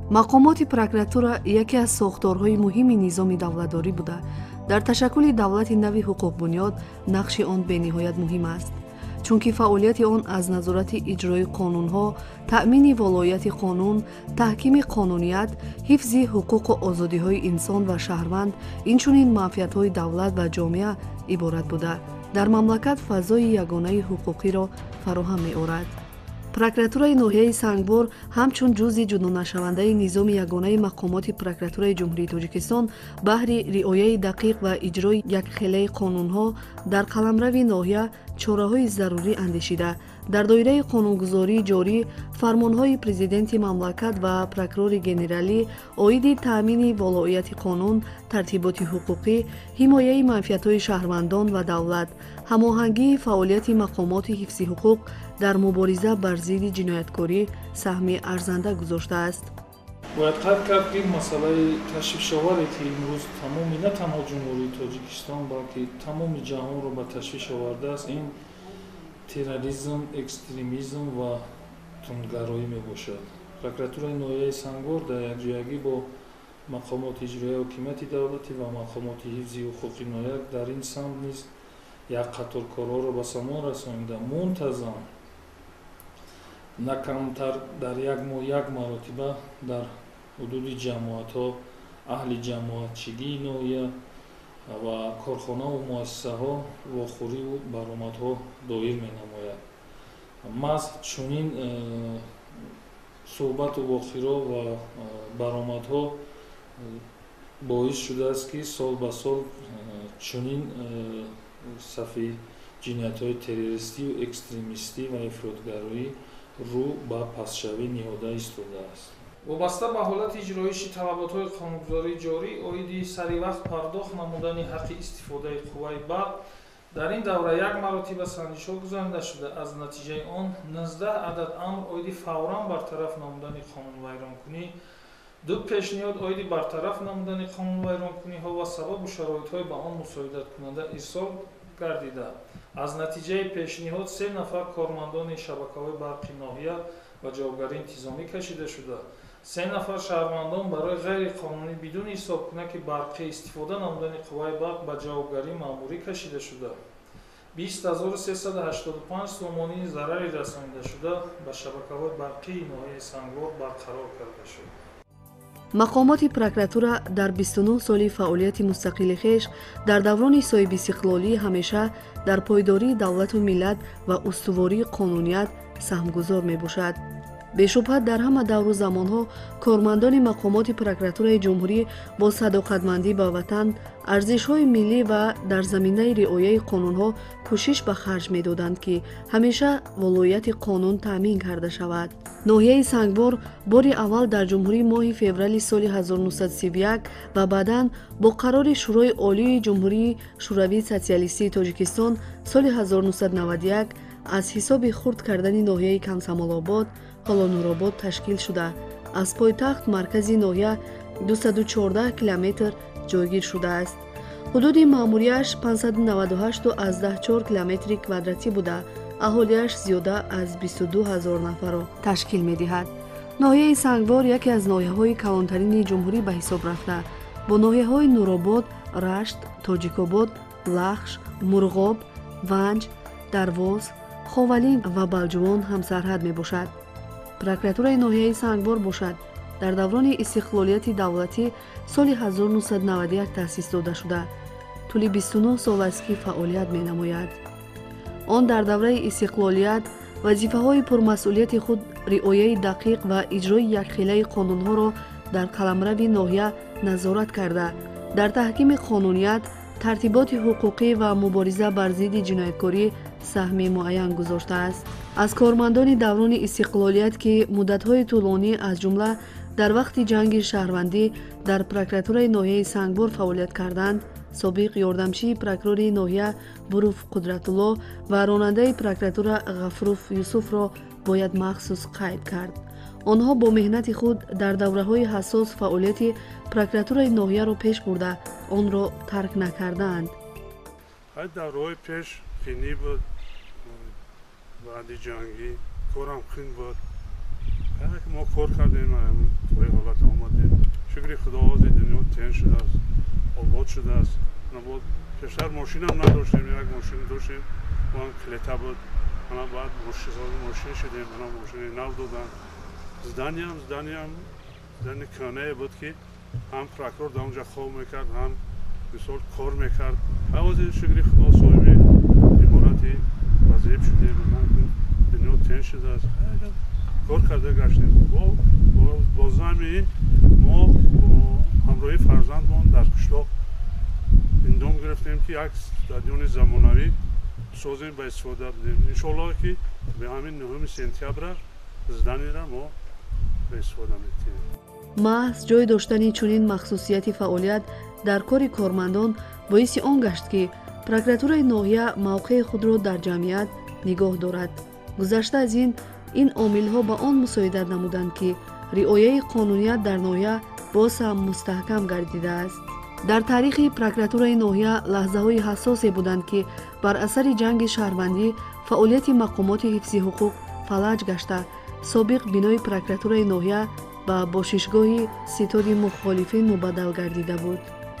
мақомоти прокуратура яке аз сохторҳои муҳими низоми давлатдорӣ буда, дар ташаккули давлати нави ҳуқуқбунёд нақши он бениҳоят муҳим аст, чунки фаъолияти он аз назорати иҷрои қонунҳо, таъмини волояти қонун, таҳкими қонуният, ҳифзи ҳуқуқу озодиҳои инсон ва шаҳрванд, инчунин манфиатҳои давлат ва ҷомеа иборат буда, дар мамлакат фазои ягонаи ҳуқуқиро фароҳам меорад. прокуратураи ноҳияи Сангбор ҳамчун ҷузъи ҷудонашавандаи низоми ягонаи мақомоти прокуратураи ҷумҳурии Тоҷикистон баҳри риояи дақиқ ва иҷрои якхелаи қонунҳо дар қаламрави ноҳия чораҳои зарурӣ андешида, дар доираи қонунгузории ҷорӣ фармонҳои президенти мамлакат ва прокурори генералӣ оиди таъмини волояти қонун, тартиботи ҳуқуқӣ, ҳимояи манфиатҳои шаҳрвандон ва давлат, ҳамоҳангии фаъолияти мақомоти ҳифзи ҳуқуқ дар мубориза бар зидди ҷинояткорӣ саҳми арзанда гузоштааст. бояд қайд кард ки масъалаи ташвишоваре ки имрӯз тамоми на танҳо ҷумҳурии Тоҷикистон, балки тамоми ҷаҳонро ба ташвиш овардааст, ин терроризм, экстремизм ва тундгароӣ мебошад. прокуратураи ноҳияи Сангбор дар якҷоягӣ бо мақомоти иҷроии ҳокимияти давлатӣ ва мақомоти ҳифзи ҳуқуқи ноҳия дар ин самт низ як қатор корҳоро ба самон расонида мунтазам на камтар дар як моҳ як маротиба дар ҳудуди ҷамоатҳо, аҳли ҷамоатчигии ноҳия ва корхонаву муассисаҳо вохӯриву баромадҳо доир менамояд. маҳз чунин суҳбату вохӯриҳо ва баромадҳо боис шудааст ки сол ба сол чунин сафи ҷиноятҳои террористиву экстремистӣ ва ифротгароӣ рӯ ба пастшавӣ ниҳода истодааст. вобаста ба ҳолати иҷроиши талаботҳои қонунгузории ҷорӣ оиди саривақт пардохт намудани ҳаққи истифодаи қувваи барқ дар ин давра як маротиба сандишҳо гузаронида шуда, аз натиҷаи он 19 адад амр оиди фавран бартараф намудани қонунвайронкунӣ, ду пешниҳод оиди бартараф намудани қонунвайронкуниҳо ва сабабу шароитҳои ба он мусоидаткунанда ирсол гардида, аз натиҷаи пешниҳод 3 нафар кормандони шабакаҳои барқи ноҳия ба ҷавобгарии интизомӣ кашида шуда, 3 нафар шаҳрвандон барои ғайриқонунӣ бидуни ҳисобкунаки барқӣ истифода намудани қувваи барқ ба ҷавобгарии маъмурӣ кашида шуда, 20385 сомонии зарари расонида шуда ба шабакаҳои барқии ноҳияи Сангбор барқарор карда шуд. мақомоти прокуратура дар 29 соли фаъолияти мустақили хеш дар даврони соҳибистиқлолӣ ҳамеша дар пойдории давлату миллат ва устувории қонуният саҳмгузор мебошад. бешубҳа дар ҳама давру замонҳо кормандони мақомоти прокуратураи ҷумҳурӣ бо садоқатмандӣ ба ватан, арзишҳои миллӣ ва дар заминаи риояи қонунҳо кӯшиш ба харҷ медоданд ки ҳамеша волояти қонун таъмин карда шавад. ноҳияи Сангбор бори аввал дар ҷумҳурӣ моҳи феврали соли 1931 ва баъдан бо қарори шӯрои олии ҷумҳурии шӯравии социалистии Тоҷикистон соли 1991 аз ҳисоби хурд кардани ноҳияи Камсамолобод ҳоло Нуробод ташкил шуда, аз пойтахт маркази ноҳия 214 километр ҷойгир шудааст. ҳудуди маъмурияш 598.4 километри квадратӣ буда, аҳолияш зиёда аз 22 000 нафарро ташкил медиҳад. ноҳияи Сангбор яке аз ноҳияҳои калонтарини ҷумҳурӣ ба ҳисоб рафта, бо ноҳияҳои Нуробод, Рашт, Тоҷикобод, Лахш, Мурғоб, Ванҷ, Дарвоз, Ховалин ва Балҷувон ҳамсарҳад мебошад. прокуратураи ноҳияи Сангбор бошад дар даврони истиқлолияти давлатӣ соли 1991 таъсис дода шуда, тӯли 29 сол аст ки фаъолият менамояд. он дар давраи истиқлолият вазифаҳои пурмасъулияти худ риояи дақиқ ва иҷрои якхелаи қонунҳоро дар қаламрави ноҳия назорат карда, дар таҳкими қонуният, тартиботи ҳуқуқӣ ва мубориза бар зидди ҷинояткорӣ саҳми муайян гузоштааст. аз кормандони даврони истиқлолият ки муддатҳои тӯлонӣ аз ҷумла дар вақти ҷанги шаҳрвандӣ дар прокуратураи ноҳияи Сангбор фаъолият карданд, собиқ ёрдамчии прокурори ноҳия Буруф Қудратулло ва ронандаи прокуратура Ғафуруф Юсуфро бояд махсус қайд кард. онҳо бо меҳнати худ дар давраҳои ҳассос фаъолияти прокуратураи ноҳияро пеш бурда, онро тарк накардаанд. давраҳои пеш финӣ буд, баъди ҷангӣ корам қин буд, که ما کار کردیم توی حالت آمدیم شکر خداوند دنیا تین شده است آباد شده است نبود پیشتر ماشین هم نداشتیم یک ماشین داشتیم و هم کلیته بود حالا بعد ماشین شدیم حالا ماشین نو دادن زدنی هم کنه بود که هم پراکتور در اونجا خواب میکرد هم بسیار کار میکرد حوضی شکر خدا صاحبی اماراتی وظیف شدیم دنیا تین شده است کار کرده گشتیم با زمین ما همراهی فرزندمان در قشلاق اندام گرفتیم که یک استادیون زمانوی سازیم به استفاده بدیم انشالله که به همین 9 سپتامبر زدنی را ما به استفاده میتیم. محض جای داشتن چنین مخصوصیت فعالیت در کار کارمندان باعث آن گشت که پروکراتورای ناحیه موقع خود را در جمعیت نگاه دارد. گذشته از این عامل‌ها به آن مساعدت نمودند که رعایت قانونیت در ناحیه باز هم مستحکم گردیده است. در تاریخ پروکراتورای ناحیه لحظه‌های حساسی بودند که بر اثر جنگ شهروندی فعالیت مقامات حفظی حقوق فلج گشته سابق بینای پروکراتورای ناحیه به باششگاه ستاد مخالفین مبدل گردیده بود.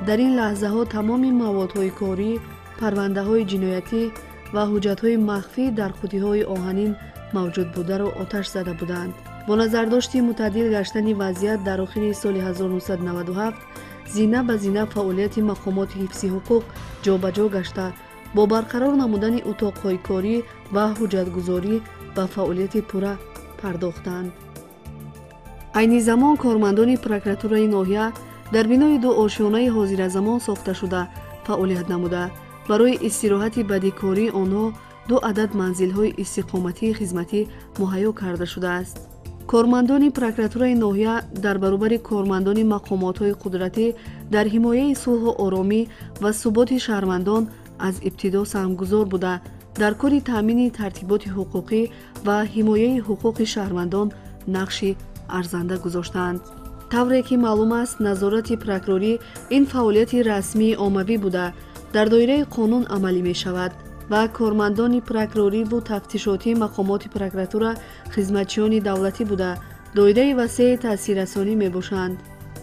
در این لحظه‌ها تمام موادهای کاری، پرونده‌های جنایتی و حجت‌های مخفی در خودی‌های آهنین موجود بوده را آتش زده بودند. با نظرداشت متعدل گشتن وضعیت در آخر سال 1997 زینه به زینه فعالیت مقامات حفظی حقوق جابجا گشته با برقرار نمودن اتاق‌های کاری و حجت‌گذاری به فعالیت پوره پرداختند. عین زمان کارمندان پروکراتورای ناحیه در بینای 2 آشیانه حاضر زمان ساخته شده فعالیت نموده برای استراحت بدهکاری آنها 2 عدد منزل‌های استقامتی خدمتی مهیا کرده شده است. کارمندان پروکراتورای ناحیه در برابر کارمندان مقامات‌های قدرتی در حمایت صلح و آرامی و ثبات شهروندان از ابتدا سهمگذار بوده در کار تامین ترتیبات حقوقی و حمایت حقوق شهروندان نقش ارزنده گذاشتند. طوری که معلوم است نظارت پروکروری این فعالیت رسمی عمومی بوده در دایره قانون عملی می شود و کارمندان پروکروری و تفتیشاتی مقامات پروکراتور خدمتچیان دولتی بوده دایره وسیع تاثیررسانی می باشند.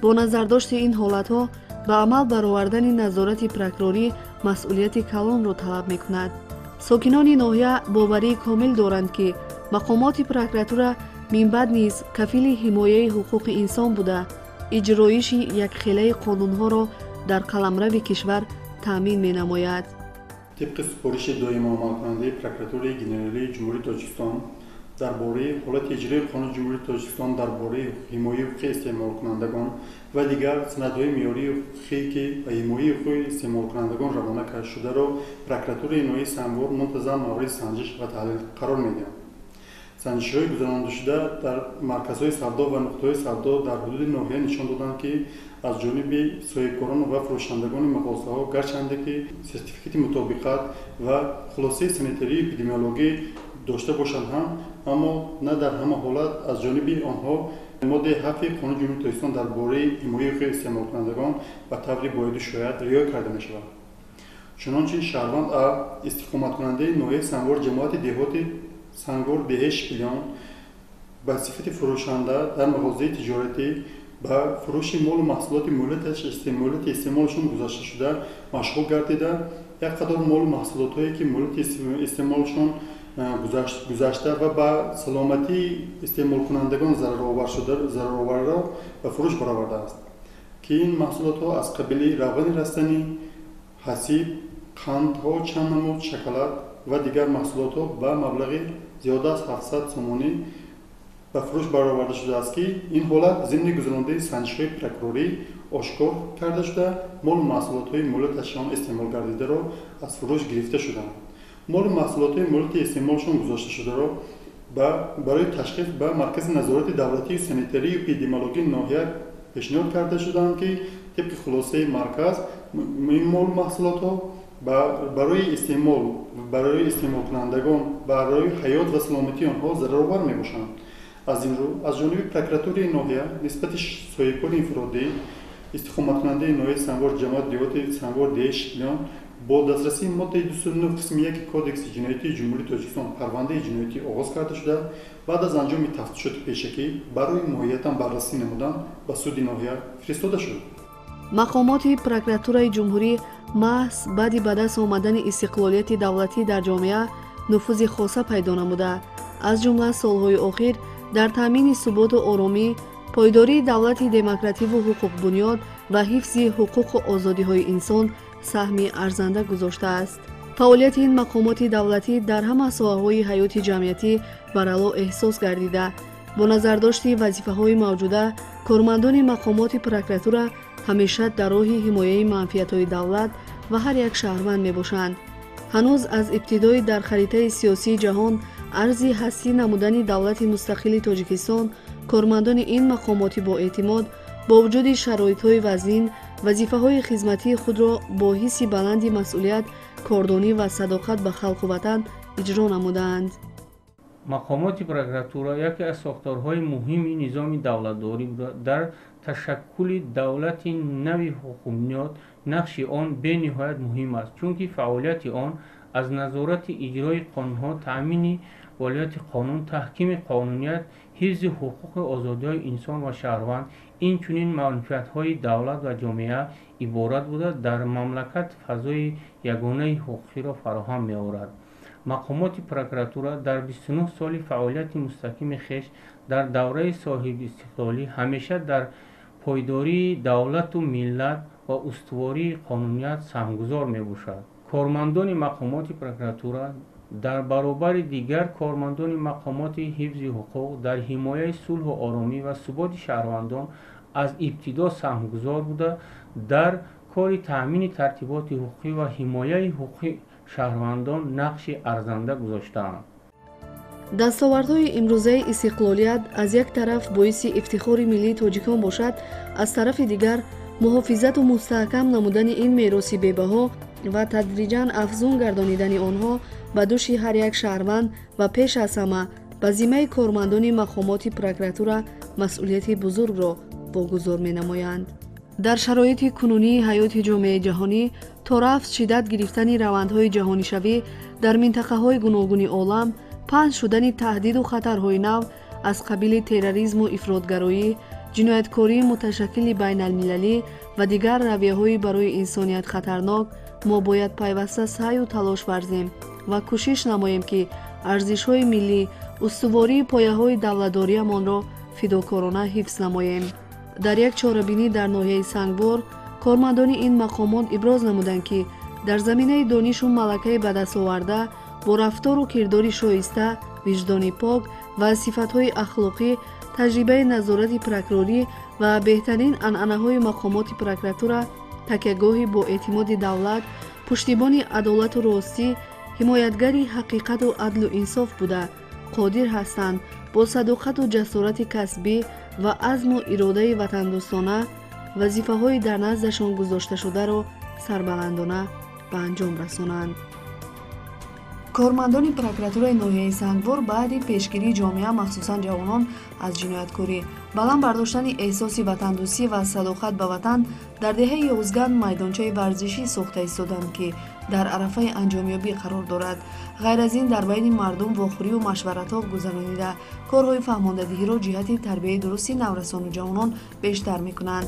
با نظرداشت این حالتها به عمل برآوردن نظارت پروکروری مسئولیت کلان را طلب می کند. ساکنان ناحیه باوری کامل دارند که مقامات پروکراتور من بعد نیز کفیل حمایت حقوق انسان بوده اجرایش یک خیله قانونها را در قلمرو کشور تامین می نماید. طبق سپارش دائم عملکننده پروکراتوری گنرالی جمهوری تاجیکستان درباره حالت اجرای قانون جمهوری تاجیکستان درباره حمایت حقوق استعمال کنندگان و دیگر سندهای معیاری حقوقی که به حمایت حقوق استعمال کنندگان روانه کرده شده را پروکراتور ناحیه سنگور منتظم مورد سنجش و تحلیل قرار می‌دهد. سنجش‌های گذرانده شده در مرکزهای سودا و نقطه‌های سودا در حدود ناحیه نشان دادند که از جانب صاحبکاران و فروشندگان مغازه‌ها گرچند که سرتیفیکت مطابقت و خلاصه سانیتری اپیدمیولوژی داشته باشند اما نه در همه حالت از جانب آنها ماده 7 قانون جمهوری تاجیکستان درباره حمایت حقوق استعمال کنندگان و طور باید و شاید رعایت کرده می‌شود. چنانچه شهروند استقامت کننده ناحیه سنگور جماعت دهات سنگور دهش پلیان به صفت فروشنده در مغازه تجارتی با فروش مال و محصولات مولدش استعمالشون گذاشته شده مشغول گردیده یک قدر مال و محصولات هایی که مولد استعمالشون گذاشته و با سلامتی استعمال کنندگان ضرر آور را به فروش برآورده است که این محصولات ها از قبیل روغن رستنی، حسیب، قندها، چند نمود شکلات و دیگر محصولات ها به مبلغ زیاده از 700 سومانی به فروش برآورده شده است که این حالت ضمن گذرانده سنجش‌های پروکروری آشکار کرده شده مال و محصولات‌های مولدشان استعمال گردیده را از فروش گرفته شدند. مال و محصولات‌های مولد استعمالشان گذاشته شده را برای تشخیص به مرکز نظارت دولتی و سانیتری و اپیدمیولوژی ناحیه پیشنهاد کرده شدند که طبق خلاصه مرکز این مال و محصولات‌ها برای استعمال کنندگان برای حیات و سلامتی آنها ضررآور میباشند. از این رو از جانب پروکراتوری ناحیه نسبت صاحبکار انفرادی استقامت کننده ناحیه سنگور جماعت دهات سنگور دهش پلیان با دسترسی ماده 209 قسم 1 کودکس جنایتی جمهوری تاجیکستان پرونده جنایتی آغاز کرده شده بعد از انجام تفتیشات پیشکی برای ماهیتاً بررسی نمودن به سود ناحیه فرستاده شد. مقامات پروکراتورای جمهوری محض بعد به دست آمدن استقلالیت دولتی در جامعه نفوذ خاصه پیدا نموده، از جمله سالهای اخیر در تامین ثبات و آرامی، پایداری دولت دموکراتیک و حقوق بنیاد و حفظ حقوق و آزادی‌های انسان سهمی ارزنده گذاشته است. فعالیت این مقامات دولتی در همه ساحه‌های حیات جمعیتی برعلا احساس گردیده. با نظرداشت وظیفه‌های موجوده، کارمندان مقامات پروکراتور همیشه در راه حمایت منفعت‌های دولت و هر یک شهروند میباشند. هنوز از ابتدای در خریطه سیاسی جهان ارزی هستی نمودن دولت مستقل تاجیکستان، کارمندان این مقامات با اعتماد با وجود شرایط‌های وزین، وظیفه‌های خدمتی خود را با حس بلند مسئولیت، کاردانی و صداقت به خلق و وطن اجرا نمودند. مقامات پروکراتورا یکی از ساختارهای مهم نظام دولتداری بوده. در تشکل دولت نوی حکومت نقش آن به نهایت مهم است، چون که فعالیت آن از نظارت اجرای قانون‌ها، تأمین ولایت قانون، تحکیم قانونیت، حفظ حقوق و آزادی‌های انسان و شهروند، این چنین منفعت‌های دولت و جامعه عبارت بوده در مملکت فضای یگانه حقوقی را فراهم می‌آورد. مقامات پروکراتورا در 29 سال فعالیت مستقیم خویش در دوره صاحب استقلالی همیشه در پایداری دولت و ملت و استواری قانونیت سهمگذار میباشد. کارمندان مقامات پروکراتورا در برابر دیگر کارمندان مقامات حفظ حقوق در حمایت صلح و آرامی و ثبات شهروندان از ابتدا سهمگذار بوده، در کار تأمین ترتیبات حقوقی و حمایت حقوق شهروندان نقش ارزنده گذاشتند. دستاوردهای امروزه استقلالیت از یک طرف باعث افتخار ملی تاجیکان باشد، از طرف دیگر محافظت و مستحکم نمودن این میراث بی‌بها و تدریجاً افزون گردانیدن آنها به دوش هر یک شهروند و پیش از همه به ذمه کارمندان مقامات پروکراتورا مسئولیت بزرگ را واگذار می‌نمایند. در شرایط کنونی حیات جامعه جهانی تا رفع شدت گرفتن روندهای جهانی شوی در منطقه‌های گوناگون عالم، پنهان شدن تهدید و خطرهای نو از قبیل تروریسم و افراطگرایی، جنایتکاری متشکل بین المللی و دیگر رویه‌های برای انسانیت خطرناک، ما باید پیوسته سعی و تلاش ورزیم و کوشش نماییم که ارزش‌های ملی، استواری پایه‌های دولتداریمان را فداکارانه حفظ نماییم. در یک چاره‌بینی در ناحیه سنگبار، کارمندان این مقامات ابراز نمودند که در زمینه دانش و ملکه به دست آورده با رفتار و کردار شایسته، وجدان پاک و صفت‌های اخلاقی، تجربه نظارت پروکراری و بهترین عنعنه‌های مقامات پروکراتورا، تکیه‌گاهی با اعتماد دولت، پشتیبان عدالت و راستی، حمایتگری حقیقت و عدل و انصاف بوده، قادر هستند با صداقت و جسارت کسبی و عزم و اراده وطندوستانه وظیفه‌های در نزدشان گذاشته شده را سربلندانه به انجام رسانند. کارمندان پروکراتورای ناحیه سنگبار بعد پیشگیری جامعه مخصوصاً جوانان از جنایتکاری، بلند برداشتن احساس وطندوستی و صداقت به وطن در دهه 11 میدانچه ورزشی ساخته ایستادند که در عرفه انجامیابی قرار دارد. غیر از این در بین مردم واخوری و مشورت‌ها گذرانیده کارهای فهماندهی را جهت تربیت درست نورسان و جوانان بیشتر می‌کنند.